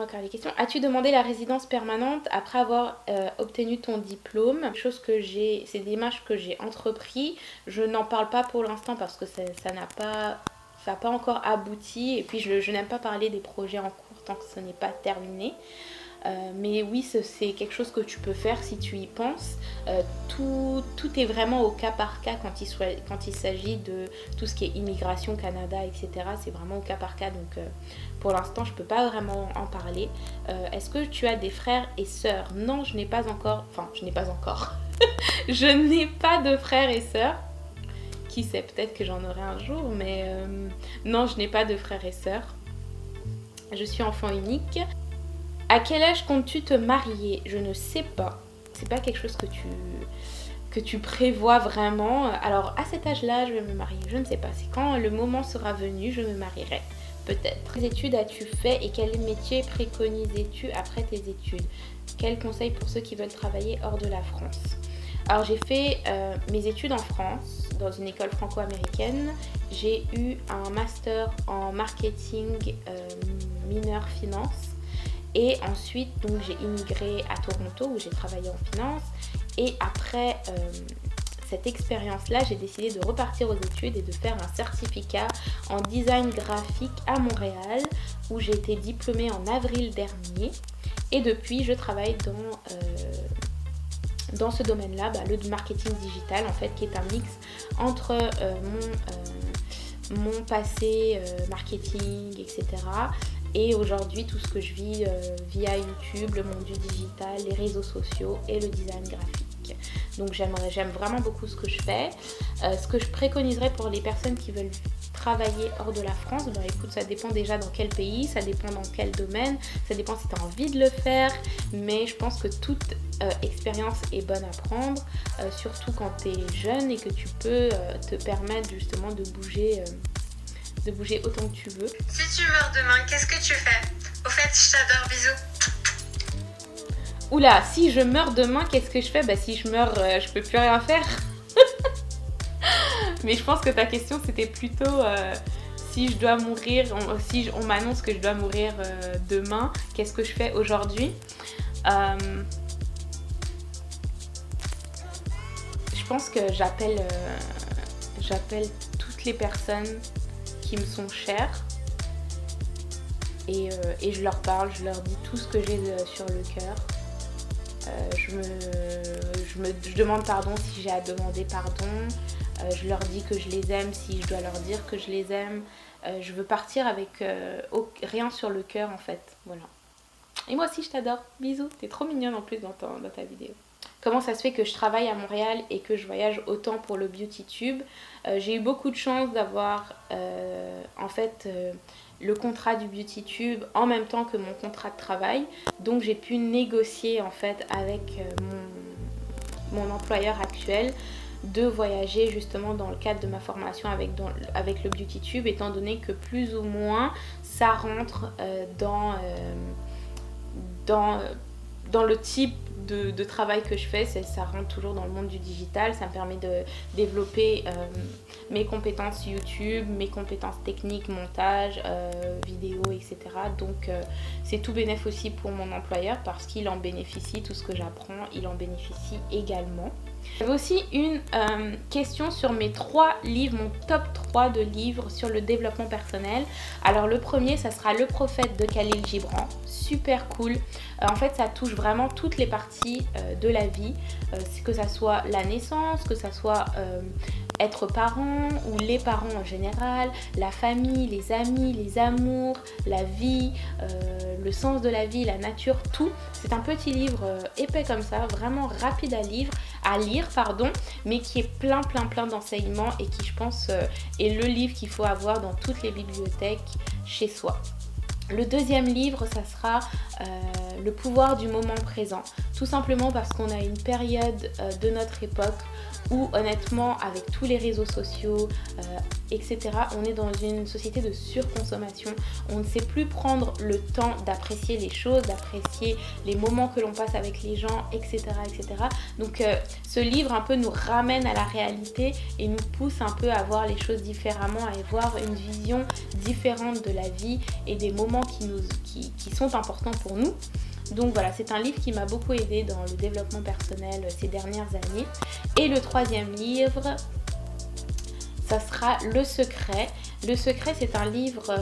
encore les questions. As-tu demandé la résidence permanente après avoir obtenu ton diplôme? Chose que c'est des démarches que j'ai entrepris. Je n'en parle pas pour l'instant parce que ça n'a pas encore abouti. Et puis je n'aime pas parler des projets en cours tant que ce n'est pas terminé. Mais oui, c'est quelque chose que tu peux faire si tu y penses. Tout est vraiment au cas par cas quand il s'agit de tout ce qui est immigration, Canada, etc. C'est vraiment au cas par cas, donc pour l'instant je peux pas vraiment en parler. Est-ce que tu as des frères et sœurs? Non, je n'ai pas encore. Je n'ai pas de frères et sœurs. Qui sait, peut-être que j'en aurai un jour, mais non, je n'ai pas de frères et sœurs. Je suis enfant unique. À quel âge comptes-tu te marier? Je ne sais pas. C'est pas quelque chose que tu prévois vraiment. Alors, à cet âge-là, je vais me marier. Je ne sais pas. C'est quand le moment sera venu, je me marierai. Peut-être. Quelles études as-tu fait et quel métier préconisais-tu après tes études? Quels conseils pour ceux qui veulent travailler hors de la France? Alors, j'ai fait mes études en France, dans une école franco-américaine. J'ai eu un master en marketing mineur finance. Et ensuite, donc, j'ai immigré à Toronto où j'ai travaillé en finance. Et après cette expérience-là, j'ai décidé de repartir aux études et de faire un certificat en design graphique à Montréal où j'ai été diplômée en avril dernier. Et depuis, je travaille dans ce domaine-là, le marketing digital en fait, qui est un mix entre mon passé marketing, etc. Et aujourd'hui, tout ce que je vis via YouTube, le monde du digital, les réseaux sociaux et le design graphique. Donc j'aime vraiment beaucoup ce que je fais. Ce que je préconiserais pour les personnes qui veulent travailler hors de la France, écoute, ça dépend déjà dans quel pays, ça dépend dans quel domaine, ça dépend si tu as envie de le faire, mais je pense que toute expérience est bonne à prendre, surtout quand tu es jeune et que tu peux te permettre justement de bouger autant que tu veux. Si tu meurs demain, qu'est-ce que tu fais? Au fait, je t'adore, bisous. Oula, si je meurs demain, qu'est-ce que je fais? Si je meurs, je peux plus rien faire. Mais je pense que ta question, c'était plutôt si je dois mourir, si on m'annonce que je dois mourir demain, qu'est-ce que je fais aujourd'hui? Je pense que j'appelle toutes les personnes qui me sont chères et je leur parle, je leur dis tout ce que j'ai sur le cœur. Je demande pardon si j'ai à demander pardon. Je leur dis que je les aime si je dois leur dire que je les aime. Je veux partir avec rien sur le cœur en fait. Voilà. Et moi aussi je t'adore. Bisous. T'es trop mignonne en plus dans ta vidéo. Comment ça se fait que je travaille à Montréal et que je voyage autant pour le BeautyTube? J'ai eu beaucoup de chance d'avoir le contrat du BeautyTube en même temps que mon contrat de travail. Donc j'ai pu négocier en fait avec mon employeur actuel de voyager justement dans le cadre de ma formation avec le BeautyTube, étant donné que plus ou moins ça rentre dans le type de travail que je fais. Ça rentre toujours dans le monde du digital. Ça me permet de développer mes compétences YouTube, mes compétences techniques, montage, vidéo, etc. Donc c'est tout bénéf aussi pour mon employeur parce qu'il en bénéficie. Tout ce que j'apprends, il en bénéficie également. J'avais aussi une question sur mes 3 livres, mon top 3 de livres sur le développement personnel. Alors le premier, ça sera Le Prophète de Khalil Gibran, super cool. En fait, ça touche vraiment toutes les parties de la vie, que ça soit la naissance, que ça soit être parent ou les parents en général, la famille, les amis, les amours, la vie, le sens de la vie, la nature, tout. C'est un petit livre épais comme ça, vraiment rapide à lire, mais qui est plein d'enseignements et qui, je pense, est le livre qu'il faut avoir dans toutes les bibliothèques chez soi. Le deuxième livre, ça sera Le pouvoir du moment présent. Tout simplement parce qu'on a une période de notre époque où honnêtement, avec tous les réseaux sociaux, etc., on est dans une société de surconsommation. On ne sait plus prendre le temps d'apprécier les choses, d'apprécier les moments que l'on passe avec les gens, etc. Donc ce livre un peu nous ramène à la réalité et nous pousse un peu à voir les choses différemment, à voir une vision différente de la vie et des moments moments qui sont importants pour nous. Donc voilà, c'est un livre qui m'a beaucoup aidé dans le développement personnel ces dernières années. Et le troisième livre, ça sera Le Secret. Le Secret, c'est un livre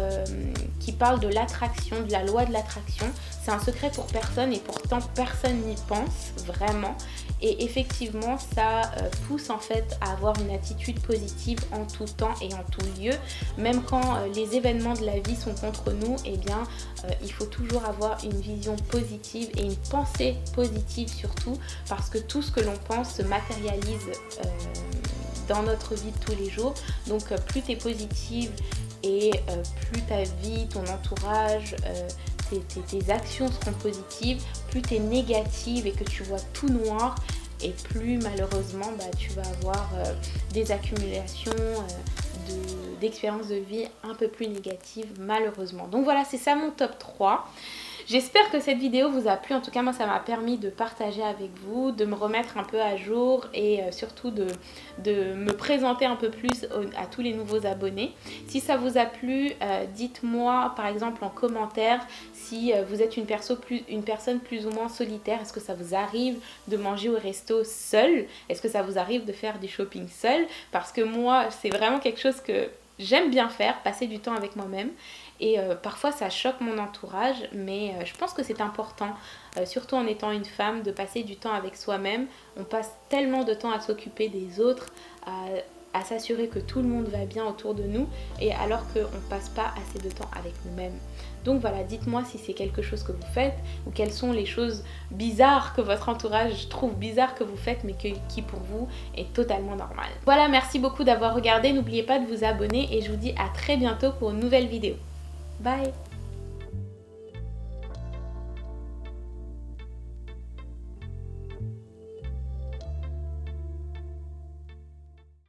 qui parle de l'attraction, de la loi de l'attraction. C'est un secret pour personne et pourtant personne n'y pense vraiment. Et effectivement, ça pousse en fait à avoir une attitude positive en tout temps et en tout lieu. Même quand les événements de la vie sont contre nous, eh bien, il faut toujours avoir une vision positive et une pensée positive surtout, parce que tout ce que l'on pense se matérialise dans notre vie de tous les jours. Donc plus tu es positive et plus ta vie, ton entourage, tes actions seront positives, plus tu es négative et que tu vois tout noir, et plus malheureusement tu vas avoir des accumulations d'expériences de vie un peu plus négatives malheureusement. Donc voilà, c'est ça mon top 3. J'espère que cette vidéo vous a plu. En tout cas, moi, ça m'a permis de partager avec vous, de me remettre un peu à jour et surtout de me présenter un peu plus à tous les nouveaux abonnés. Si ça vous a plu, dites-moi par exemple en commentaire si vous êtes une personne plus ou moins solitaire. Est-ce que ça vous arrive de manger au resto seul? Est-ce que ça vous arrive de faire du shopping seul? Parce que moi, c'est vraiment quelque chose que j'aime bien faire, passer du temps avec moi-même. Et parfois ça choque mon entourage, mais je pense que c'est important, surtout en étant une femme, de passer du temps avec soi-même. On passe tellement de temps à s'occuper des autres, à s'assurer que tout le monde va bien autour de nous, et alors qu'on ne passe pas assez de temps avec nous-mêmes. Donc voilà, dites-moi si c'est quelque chose que vous faites, ou quelles sont les choses bizarres que votre entourage trouve bizarres que vous faites, mais qui pour vous est totalement normal. Voilà, merci beaucoup d'avoir regardé, n'oubliez pas de vous abonner, et je vous dis à très bientôt pour une nouvelle vidéo. Bye!